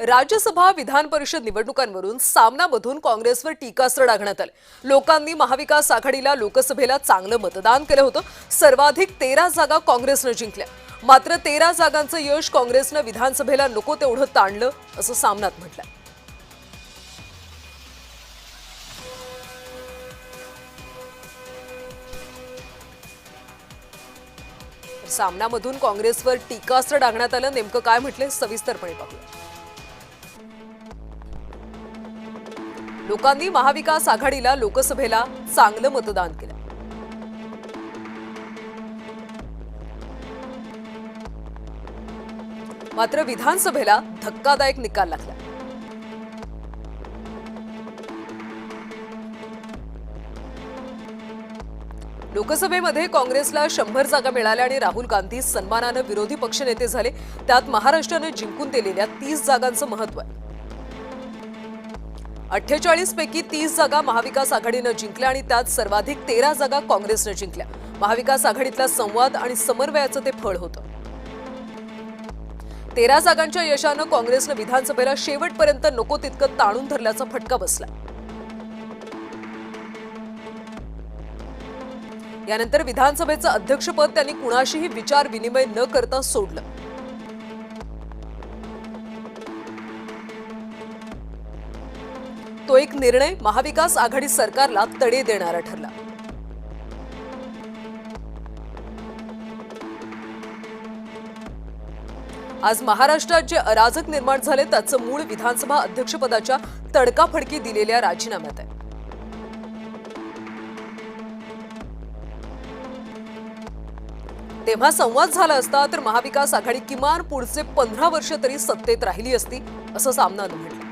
राज्यसभा विधान परिषद निवडणुकांवरून सामनामधून काँग्रेसवर टीकास्त्र डागण्यात आले। लोकांनी महाविकास आघाडीला लोकसभेला चांगलं मतदान केलं होतं। सर्वाधिक 13 जागा काँग्रेसनं जिंकल्या। मात्र 13 जागांचं यश काँग्रेसनं विधानसभेला नको तेवढं ताणलं असं सामनात म्हटलंय। सामनामधून काँग्रेसवर टीकास्त्र डागण्यात आलं। नेमकं काय म्हटलंय सविस्तरपणे पाहूया। लोकांनी महाविकास आघाडीला लोकसभेला चांगलं मतदान केलं। मात्र विधानसभेला धक्कादायक निकाल लागला। लोकसभेमध्ये काँग्रेसला 100 जागा मिळाल्या आणि राहुल गांधी सन्मानानं विरोधी पक्षनेते झाले। त्यात महाराष्ट्राने जिंकून दिलेल्या 30 जागांचं महत्त्व आहे। 48 पैकी 30 जागा महाविकास आघाडीनं जिंकल्या आणि त्यात सर्वाधिक 13 जागा काँग्रेसनं जिंकल्या। महाविकास आघाडीतला संवाद आणि समन्वयाचं ते फळ होतं। 13 जागांच्या यशानं काँग्रेसनं विधानसभेला शेवटपर्यंत नको तितकं ताणून धरल्याचा फटका बसला। यानंतर विधानसभेचं अध्यक्षपद त्यांनी कुणाशीही विचार विनिमय न करता सोडलं। तो एक निर्णय महाविकास आघाडी सरकारला तडे देणारा ठरला। आज महाराष्ट्रात जे अराजक निर्माण झाले त्याचं मूळ विधानसभा अध्यक्षपदाच्या तडकाफडकी दिलेल्या राजीनाम्यात आहे। तेव्हा संवाद झाला असता तर महाविकास आघाडी किमान पुढचे 15 वर्ष तरी सत्तेत राहिली असती असं सामनानं म्हटलं।